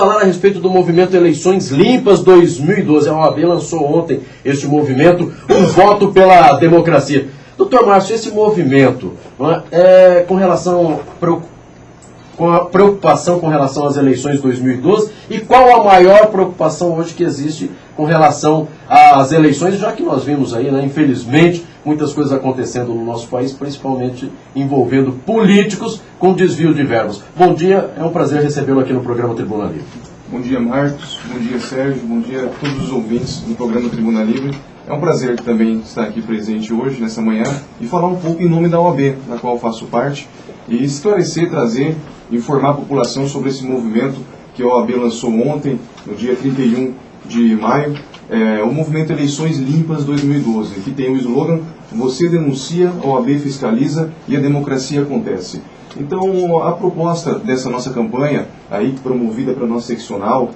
Falar a respeito do movimento Eleições Limpas 2012. A OAB lançou ontem este movimento, um voto pela democracia. Doutor Márcio, esse movimento, com relação com a preocupação com relação às eleições 2012, e qual a maior preocupação hoje que existe com relação às eleições, já que nós vimos aí, infelizmente, muitas coisas acontecendo no nosso país, principalmente envolvendo políticos com desvio de verbas. Bom dia, é um prazer recebê-lo aqui no programa Tribuna Livre. Bom dia, Marcos. Bom dia, Sérgio. Bom dia a todos os ouvintes do programa Tribuna Livre. É um prazer também estar aqui presente hoje, nessa manhã, e falar um pouco em nome da OAB, da qual faço parte, e esclarecer, trazer, informar a população sobre esse movimento que a OAB lançou ontem, no dia 31 de maio, o movimento Eleições Limpas 2012, que tem o slogan: você denuncia, a OAB fiscaliza e a democracia acontece. Então, a proposta dessa nossa campanha, aí promovida para a nossa seccional,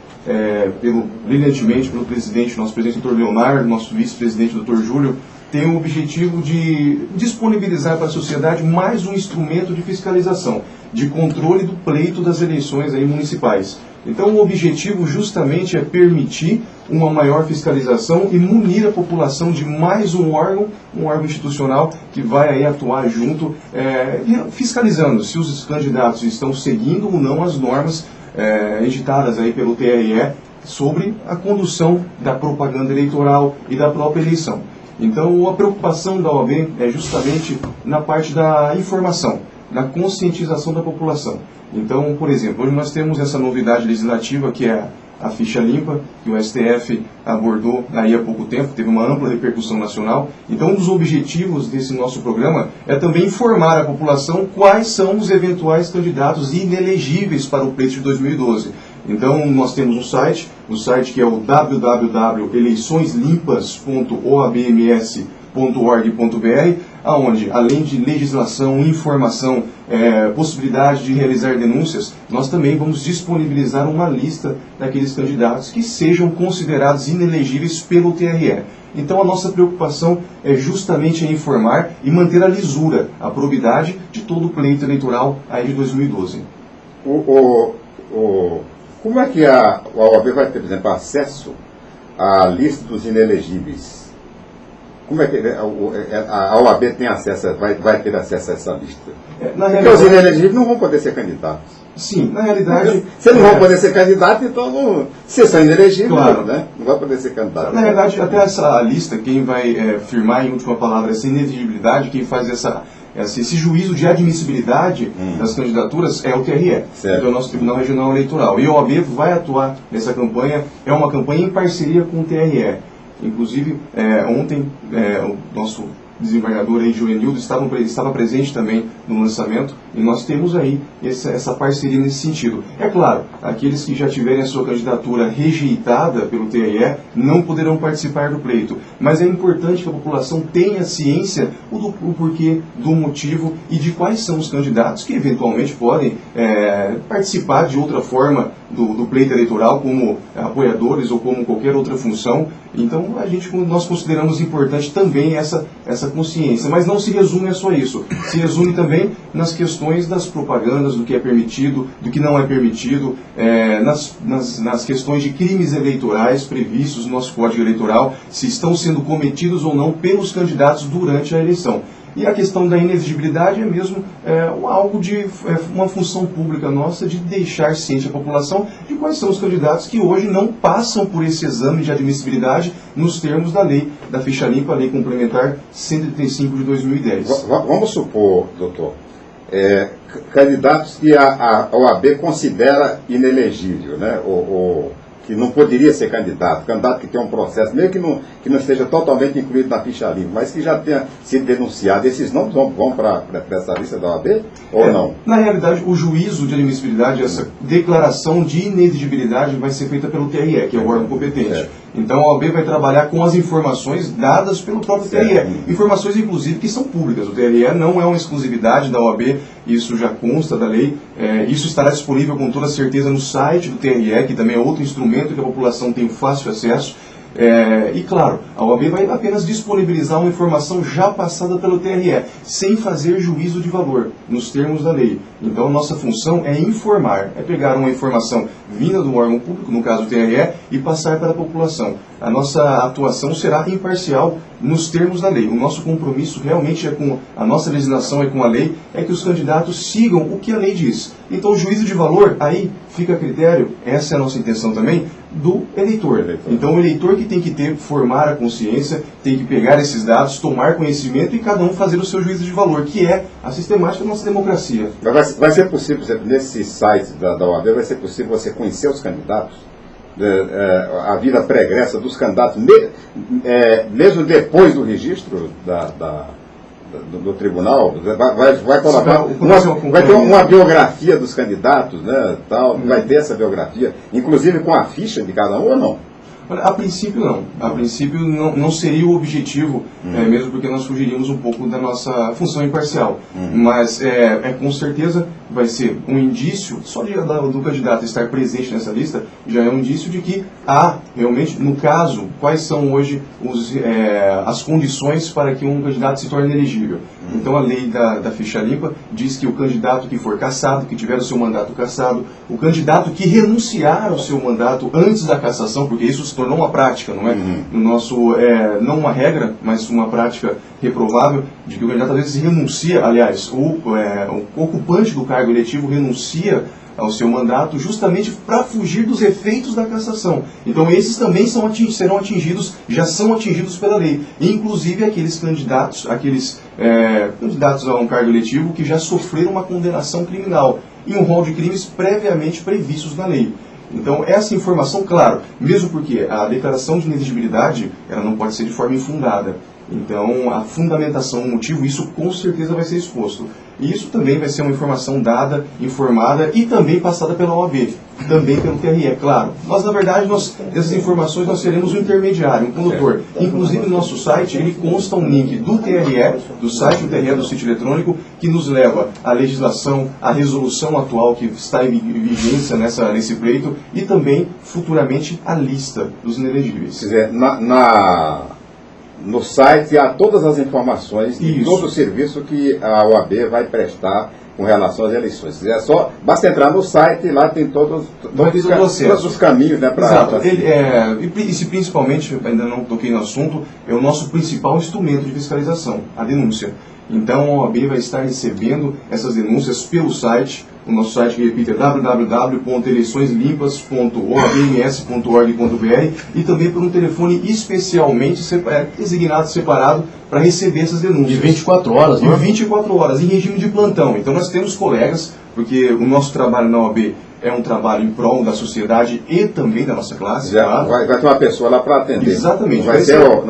brilhantemente pelo presidente, nosso presidente Dr. Leonardo, nosso vice-presidente Dr. Júlio, tem o objetivo de disponibilizar para a sociedade mais um instrumento de fiscalização, de controle do pleito das eleições aí municipais. Então, o objetivo justamente é permitir uma maior fiscalização e munir a população de mais um órgão institucional que vai aí atuar junto, fiscalizando se os candidatos estão seguindo ou não as normas editadas aí pelo TRE sobre a condução da propaganda eleitoral e da própria eleição. Então, a preocupação da OAB é justamente na parte da informação, na conscientização da população. Então, por exemplo, hoje nós temos essa novidade legislativa que é a ficha limpa, que o STF abordou aí há pouco tempo, teve uma ampla repercussão nacional. Então, um dos objetivos desse nosso programa é também informar a população quais são os eventuais candidatos inelegíveis para o pleito de 2012. Então, nós temos um site que é o www.eleiçõeslimpas.oabms.org.br, aonde, além de legislação, informação, possibilidade de realizar denúncias, nós também vamos disponibilizar uma lista daqueles candidatos que sejam considerados inelegíveis pelo TRE. Então, a nossa preocupação é justamente informar e manter a lisura, a probidade de todo o pleito eleitoral aí de 2012. Como é que a OAB vai ter, por exemplo, acesso à lista dos inelegíveis? Como é que a OAB tem acesso, vai ter acesso a essa lista? Porque os inelegíveis não vão poder ser candidatos. Sim, na realidade... Se não vão poder ser candidatos, então se são inelegíveis, claro, não vai poder ser candidato. Na realidade, até essa lista, quem vai firmar em última palavra essa inelegibilidade, quem faz esse juízo de admissibilidade das candidaturas é o TRE, que é o nosso Tribunal Regional Eleitoral. E a OAB vai atuar nessa campanha, é uma campanha em parceria com o TRE. Inclusive, ontem, o nosso desembargador aí, Joenildo, estava presente também no lançamento, e nós temos aí essa parceria nesse sentido. É claro, aqueles que já tiverem a sua candidatura rejeitada pelo TRE não poderão participar do pleito, mas é importante que a população tenha ciência do porquê, do motivo e de quais são os candidatos que eventualmente podem participar de outra forma do pleito eleitoral, como apoiadores ou como qualquer outra função. Então, nós consideramos importante também essa consciência, mas não se resume a só isso. Se resume também nas questões das propagandas, do que é permitido, do que não é permitido, nas questões de crimes eleitorais previstos no nosso Código Eleitoral, se estão sendo cometidos ou não pelos candidatos durante a eleição. E a questão da inexigibilidade é mesmo algo de uma função pública nossa de deixar ciente a população de quais são os candidatos que hoje não passam por esse exame de admissibilidade nos termos da lei, da ficha limpa, a lei complementar 135 de 2010. Vamos supor, doutor, candidatos que a OAB considera inelegível, né? Que não poderia ser candidato que tem um processo, meio que não esteja totalmente incluído na ficha limpa, mas que já tenha sido denunciado, esses nomes vão para essa lista da OAB ou não? Na realidade, o juízo de admissibilidade, essa declaração de inexigibilidade vai ser feita pelo TRE, que é o órgão competente. Então a OAB vai trabalhar com as informações dadas pelo próprio TRE, informações inclusive que são públicas. O TRE não é uma exclusividade da OAB, isso já consta da lei, isso estará disponível com toda certeza no site do TRE, que também é outro instrumento que a população tem fácil acesso. E claro, a OAB vai apenas disponibilizar uma informação já passada pelo TRE, sem fazer juízo de valor, nos termos da lei. Então a nossa função é informar, é pegar uma informação vinda do órgão público, no caso o TRE, e passar para a população. A nossa atuação será imparcial nos termos da lei. O nosso compromisso realmente é com a nossa legislação, é com a lei, é que os candidatos sigam o que a lei diz. Então o juízo de valor, aí fica a critério, essa é a nossa intenção também, do eleitor. Então o eleitor que tem que formar a consciência, tem que pegar esses dados, tomar conhecimento e cada um fazer o seu juízo de valor, que é a sistemática da nossa democracia. Vai ser possível, por exemplo, nesse site da OAB, vai ser possível você conhecer os candidatos? A vida pregressa dos candidatos, mesmo depois do registro do tribunal, vai colocar vai ter uma biografia dos candidatos, né, tal, vai ter essa biografia, inclusive com a ficha de cada um ou não? A princípio não. A princípio não seria o objetivo, mesmo porque nós fugiríamos um pouco da nossa função imparcial. Mas com certeza vai ser um indício, só do candidato estar presente nessa lista, já é um indício de que há realmente, no caso, quais são hoje as condições para que um candidato se torne elegível. Então a lei da ficha limpa diz que o candidato que for cassado, que tiver o seu mandato cassado, o candidato que renunciar ao seu mandato antes da cassação, porque isso se tornou uma prática, não é? No nosso, não uma regra, mas uma prática reprovável, de que o candidato às vezes renuncia, aliás, o ocupante do cargo eletivo renuncia ao seu mandato justamente para fugir dos efeitos da cassação. Então esses também serão atingidos, já são atingidos pela lei, inclusive aqueles candidatos a um cargo eletivo que já sofreram uma condenação criminal e um rol de crimes previamente previstos na lei. Então essa informação, claro, mesmo porque a declaração de inelegibilidade ela não pode ser de forma infundada. Então a fundamentação, o motivo, isso com certeza vai ser exposto. E isso também vai ser uma informação dada, informada e também passada pela OAB, também pelo TRE, claro. Nós, na verdade, essas informações nós seremos um intermediário, um condutor. Inclusive no nosso site, ele consta um link do TRE, do site do TRE, do sítio eletrônico, que nos leva à legislação, à resolução atual que está em vigência nesse pleito e também, futuramente, a lista dos inelegíveis. Quer dizer, no site há todas as informações de todo o serviço que a OAB vai prestar com relação às eleições. Basta entrar no site e lá tem todos os caminhos, né, para... Exato. E principalmente, ainda não toquei no assunto, é o nosso principal instrumento de fiscalização, a denúncia. Então a OAB vai estar recebendo essas denúncias pelo site. O nosso site, que repito, é www.eleiçõeslimpas.oabms.org.br e também por um telefone especialmente designado, separado, para receber essas denúncias. De 24 horas, né? De 24 horas, em regime de plantão. Então nós temos colegas, porque o nosso trabalho na OAB é um trabalho em prol da sociedade e também da nossa classe. Claro. Vai ter uma pessoa lá para atender. Exatamente. Não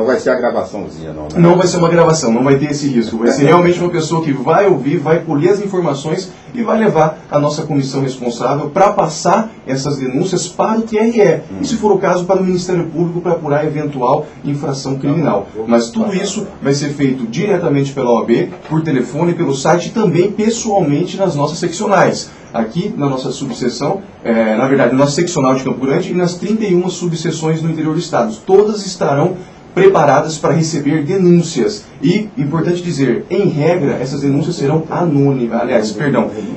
vai ser a gravaçãozinha, não. Né? Não vai ser uma gravação, não vai ter esse risco. Vai ser realmente uma pessoa que vai ouvir, vai colher as informações e vai levar a nossa comissão responsável para passar essas denúncias para o TRE. E, se for o caso, para o Ministério Público para apurar eventual infração criminal. Mas tudo isso vai ser feito diretamente pela OAB, por telefone, pelo site e também pessoalmente nas nossas seccionais. Aqui na nossa subseção, na verdade, no nosso seccional de Campo Grande e nas 31 subseções no interior do estado. Todas estarão preparadas para receber denúncias. E, importante dizer, em regra, essas denúncias serão anônimas.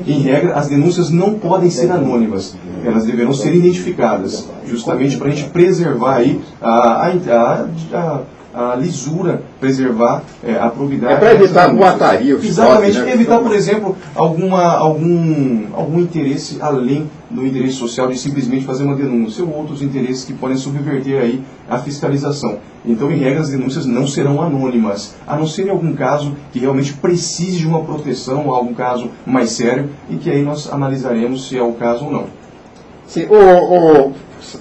Em regra, as denúncias não podem ser anônimas. Elas deverão ser identificadas, justamente para a gente preservar aí a lisura, preservar a probidade. É para evitar boataria. Exatamente, né? Evitar, por exemplo, algum interesse além do interesse social de simplesmente fazer uma denúncia ou outros interesses que podem subverter aí a fiscalização. Então, em regra, as denúncias não serão anônimas, a não ser em algum caso que realmente precise de uma proteção, algum caso mais sério, e que aí nós analisaremos se é o caso ou não. Sim,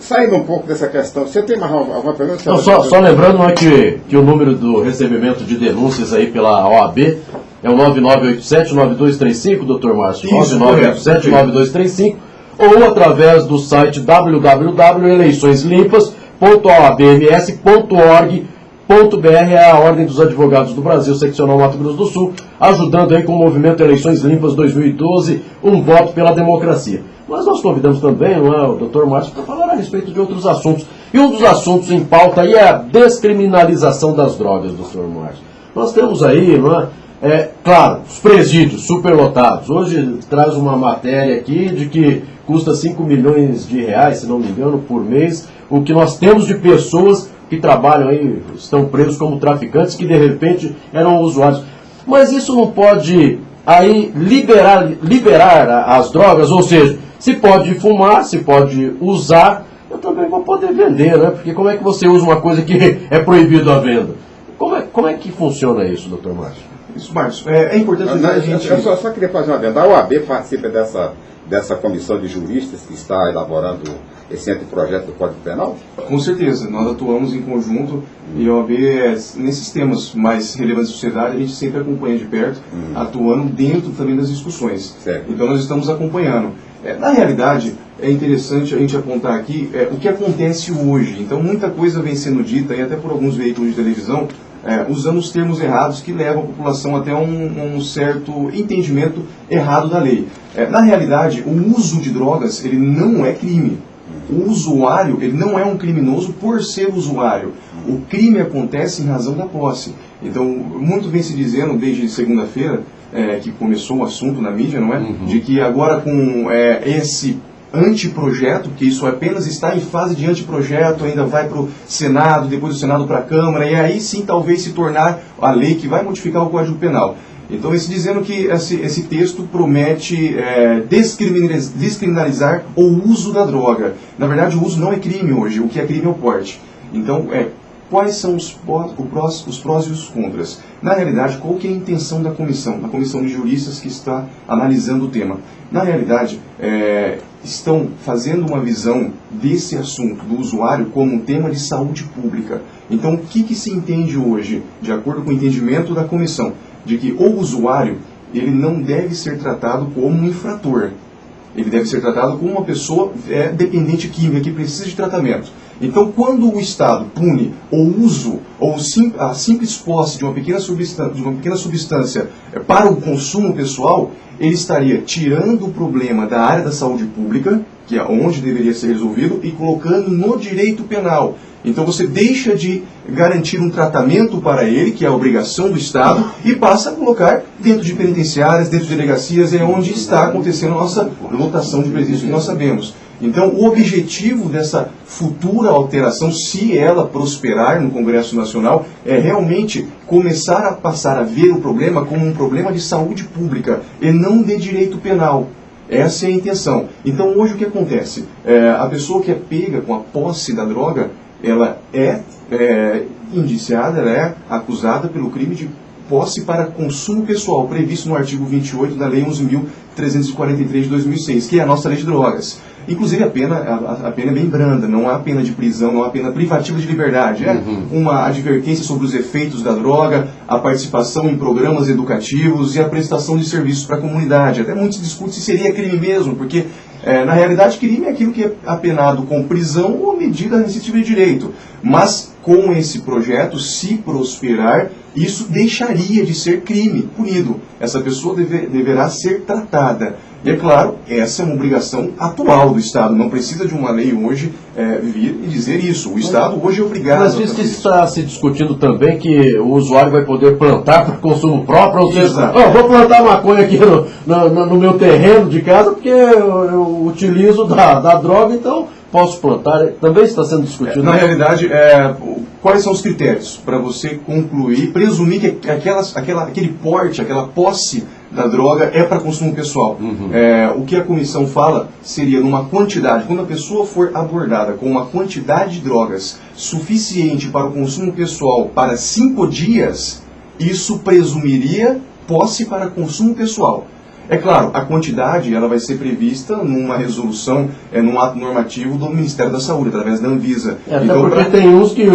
saindo um pouco dessa questão, você tem mais alguma pergunta? Não, só lembrando que o número do recebimento de denúncias aí pela OAB é o 9987-9235, doutor Márcio, 9987-9235, ou através do site www.eleiçõeslimpas.oabms.org.br, é a Ordem dos Advogados do Brasil, seccional Mato Grosso do Sul, ajudando aí com o movimento Eleições Limpas 2012, um voto pela democracia. Mas nós convidamos também o Dr. Márcio para falar a respeito de outros assuntos E um dos assuntos em pauta aí é a descriminalização das drogas, doutor Márcio. Nós temos aí, não é? Claro, os presídios superlotados. Hoje traz uma matéria aqui de que custa 5 milhões de reais, se não me engano, por mês, o que nós temos de pessoas que trabalham aí, estão presos como traficantes, que de repente eram usuários. Mas isso não pode aí liberar as drogas, ou seja, se pode fumar, se pode usar, eu também vou poder vender, né? Porque como é que você usa uma coisa que é proibido a venda? Como é que funciona isso, doutor Márcio? Isso, Márcio, é importante a gente... Eu só queria fazer uma adenda. A OAB participa dessa comissão de juristas que está elaborando esse anteprojeto do Código Penal? Com certeza, nós atuamos em conjunto e a OAB, nesses temas mais relevantes da sociedade, a gente sempre acompanha de perto, atuando dentro também das discussões. Certo. Então nós estamos acompanhando. Na realidade, é interessante a gente apontar aqui o que acontece hoje. Então muita coisa vem sendo dita, e até por alguns veículos de televisão, usando os termos errados que levam a população até um certo entendimento errado da lei. Na realidade, o uso de drogas ele não é crime. O usuário ele não é um criminoso por ser usuário. O crime acontece em razão da posse. Então, muito vem se dizendo desde segunda-feira, que começou o assunto na mídia, não é? De que agora com esse anteprojeto, que isso apenas está em fase de anteprojeto, ainda vai para o Senado, depois do Senado para a Câmara, e aí sim talvez se tornar a lei que vai modificar o Código Penal. Então, esse dizendo que esse texto promete descriminalizar o uso da droga. Na verdade, o uso não é crime hoje, o que é crime é o porte. Então, quais são os prós e os contras? Na realidade, qual que é a intenção da comissão de juristas que está analisando o tema? Na realidade, estão fazendo uma visão desse assunto do usuário como um tema de saúde pública. Então, o que se entende hoje, de acordo com o entendimento da comissão, de que o usuário ele não deve ser tratado como um infrator. Ele deve ser tratado como uma pessoa dependente química que precisa de tratamento. Então, quando o Estado pune o uso ou a simples posse de uma pequena substância para o consumo pessoal, ele estaria tirando o problema da área da saúde pública, que é onde deveria ser resolvido, e colocando no direito penal. Então você deixa de garantir um tratamento para ele, que é a obrigação do Estado, e passa a colocar dentro de penitenciárias, dentro de delegacias, é onde está acontecendo a nossa lotação de presídios que nós sabemos. Então o objetivo dessa futura alteração, se ela prosperar no Congresso Nacional, é realmente começar a passar a ver o problema como um problema de saúde pública e não de direito penal. Essa é a intenção. Então hoje o que acontece? A pessoa que é pega com a posse da droga, ela é indiciada, ela é acusada pelo crime de posse para consumo pessoal, previsto no artigo 28 da Lei 11.343 de 2006, que é a nossa lei de drogas. Inclusive a pena é bem branda, não há pena de prisão, não há pena privativa de liberdade. É uma advertência sobre os efeitos da droga, a participação em programas educativos e a prestação de serviços para a comunidade. Até muitos discutem se seria crime mesmo, porque na realidade crime é aquilo que é apenado com prisão ou medida restritiva de direito. Mas com esse projeto, se prosperar, isso deixaria de ser crime, punido. Essa pessoa deverá ser tratada. E é claro, essa é uma obrigação atual do Estado. Não precisa de uma lei hoje vir e dizer isso. O Estado hoje é obrigado. Mas diz que está se discutindo também que o usuário vai poder plantar para consumo próprio, ou seja, vou plantar maconha aqui no meu terreno de casa porque eu utilizo da droga, então posso plantar. Também está sendo discutido. Na realidade, quais são os critérios para você concluir, presumir que aquele porte, aquela posse da droga é para consumo pessoal? O que a comissão fala seria numa quantidade, quando a pessoa for abordada com uma quantidade de drogas suficiente para o consumo pessoal para 5 dias, isso presumiria posse para consumo pessoal. É claro, a quantidade ela vai ser prevista numa resolução, num ato normativo do Ministério da Saúde, através da Anvisa. Até então, porque tem uns que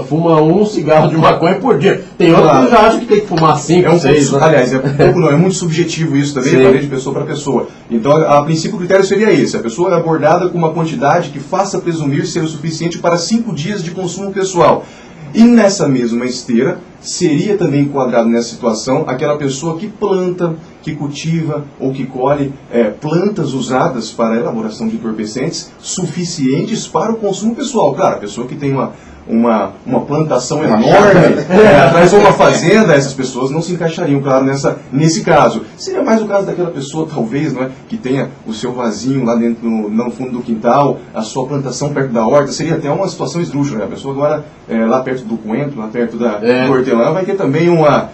fumam 1 cigarro de maconha por dia. Tem outros que já acham que tem que fumar 5, 6. Aliás, é muito subjetivo isso também, varia de pessoa para pessoa. Então, a princípio, o critério seria esse. A pessoa é abordada com uma quantidade que faça presumir ser o suficiente para 5 dias de consumo pessoal. E nessa mesma esteira, seria também enquadrado nessa situação aquela pessoa que planta, que cultiva ou que colhe plantas usadas para a elaboração de entorpecentes suficientes para o consumo pessoal. Claro, a pessoa que tem uma plantação enorme atrás de uma fazenda, essas pessoas não se encaixariam, claro, nesse caso. Seria mais o caso daquela pessoa, talvez, não é, que tenha o seu vasinho lá dentro, no fundo do quintal, a sua plantação perto da horta. Seria até uma situação esdrúxula, né? A pessoa agora, lá perto do coentro, lá perto do hortelã, vai ter também uma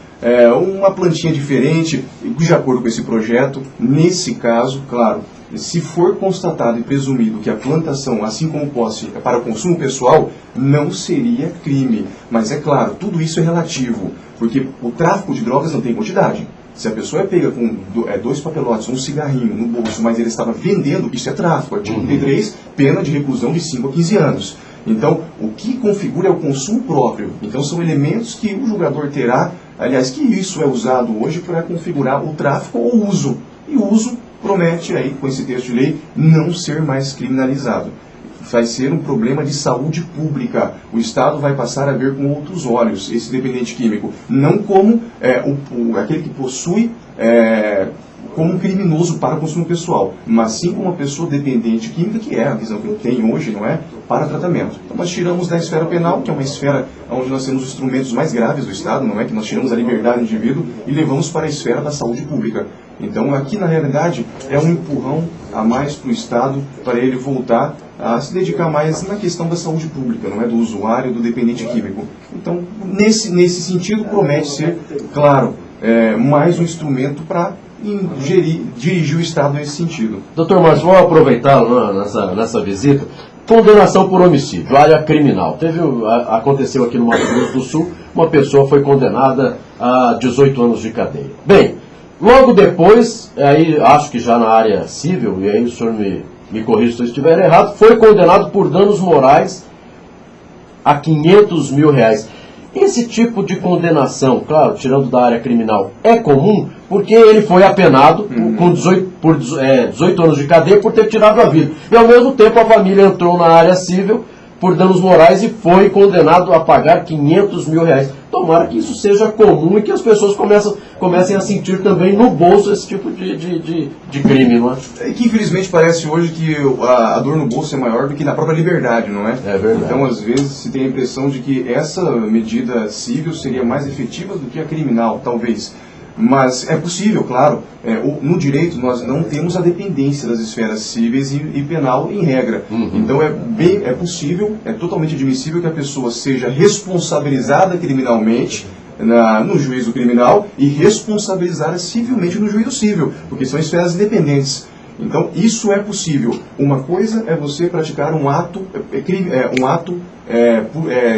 plantinha diferente, de acordo com esse projeto. Nesse caso, claro, se for constatado e presumido que a plantação, assim como posse, é para o consumo pessoal, não seria crime. Mas é claro, tudo isso é relativo, porque o tráfico de drogas não tem quantidade. Se a pessoa é pega com 2 papelotes, um cigarrinho no bolso, mas ele estava vendendo, isso é tráfico. Artigo 33, pena de reclusão de 5 a 15 anos. Então, o que configura é o consumo próprio. Então, são elementos que o julgador terá, aliás, que isso é usado hoje para configurar o tráfico ou o uso. E o uso promete, aí, com esse texto de lei, não ser mais criminalizado. Vai ser um problema de saúde pública. O Estado vai passar a ver com outros olhos esse dependente químico. Não como aquele que possui como um criminoso para o consumo pessoal, mas sim como uma pessoa dependente química, que é a visão que eu tenho hoje, não é? Para tratamento. Então nós tiramos da esfera penal, que é uma esfera onde nós temos os instrumentos mais graves do Estado, não é? Que nós tiramos a liberdade do indivíduo e levamos para a esfera da saúde pública. Então aqui na realidade é um empurrão a mais para o Estado, para ele voltar a se dedicar mais na questão da saúde pública, não é? Do usuário, do dependente químico. Então nesse sentido promete ser, claro, mais um instrumento para dirigir o Estado nesse sentido. Doutor Márcio, vou aproveitar nessa visita. Condenação por homicídio, área criminal. Aconteceu aqui no Mato Grosso do Sul, uma pessoa foi condenada a 18 anos de cadeia. Bem, logo depois, aí acho que já na área civil, e aí o senhor me corrija se eu estiver errado, foi condenado por danos morais a R$500 mil. Esse tipo de condenação, claro, tirando da área criminal, é comum, porque ele foi apenado com 18 anos de cadeia por ter tirado a vida. E ao mesmo tempo a família entrou na área civil por danos morais e foi condenado a pagar R$500 mil. Tomara que isso seja comum e que as pessoas comecem a sentir também no bolso esse tipo de crime, não é? É que infelizmente parece hoje que a dor no bolso é maior do que na própria liberdade, não é? É verdade. Então às vezes se tem a impressão de que essa medida civil seria mais efetiva do que a criminal, talvez. Mas é possível, claro, no direito nós não temos a dependência das esferas cíveis e penal em regra. Então é possível, é totalmente admissível que a pessoa seja responsabilizada criminalmente no juízo criminal e responsabilizada civilmente no juízo civil, porque são esferas independentes. Então isso é possível. Uma coisa é você praticar um ato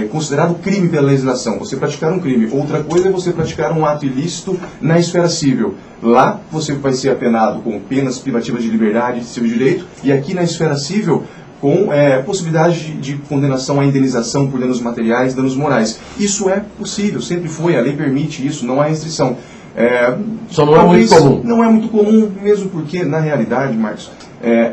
considerado crime pela legislação, você praticar um crime. Outra coisa é você praticar um ato ilícito na esfera civil. Lá você vai ser apenado com penas privativas de liberdade e civil direito, e aqui na esfera civil com possibilidade de condenação à indenização por danos materiais, danos morais. Isso é possível, sempre foi, a lei permite isso, não há restrição. Só não é muito comum. Não é muito comum, mesmo porque, na realidade, Marcos,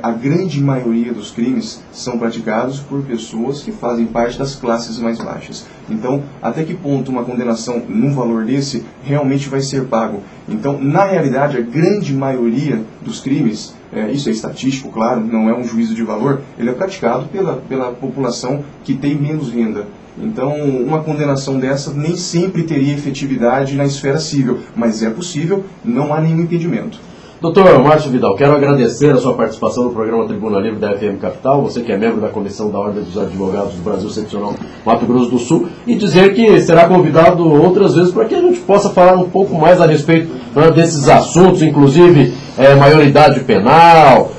a grande maioria dos crimes são praticados por pessoas que fazem parte das classes mais baixas. Então, até que ponto uma condenação num valor desse realmente vai ser pago? Então, na realidade, a grande maioria dos crimes, isso é estatístico, claro, não é um juízo de valor, ele é praticado pela população que tem menos renda. Então, uma condenação dessa nem sempre teria efetividade na esfera civil, mas é possível, não há nenhum impedimento. Doutor Márcio Vidal, quero agradecer a sua participação no programa Tribuna Livre da FM Capital, você que é membro da Comissão da Ordem dos Advogados do Brasil Seccional Mato Grosso do Sul, e dizer que será convidado outras vezes para que a gente possa falar um pouco mais a respeito desses assuntos, inclusive maioridade penal,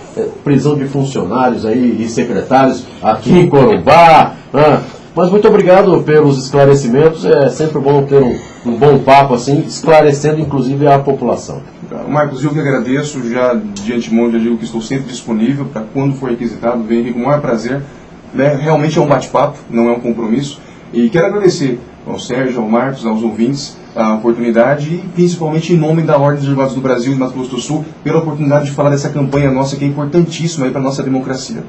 prisão de funcionários aí, e secretários aqui em Corumbá. Mas muito obrigado pelos esclarecimentos, é sempre bom ter um bom papo assim, esclarecendo inclusive a população. Marcos, eu que agradeço, já de antemão já digo que estou sempre disponível para quando for requisitado, venho aqui com o maior prazer. Realmente é um bate-papo, não é um compromisso. E quero agradecer ao Sérgio, ao Marcos, aos ouvintes, a oportunidade e principalmente em nome da Ordem dos Advogados do Brasil e do Mato Grosso do Sul, pela oportunidade de falar dessa campanha nossa que é importantíssima para a nossa democracia.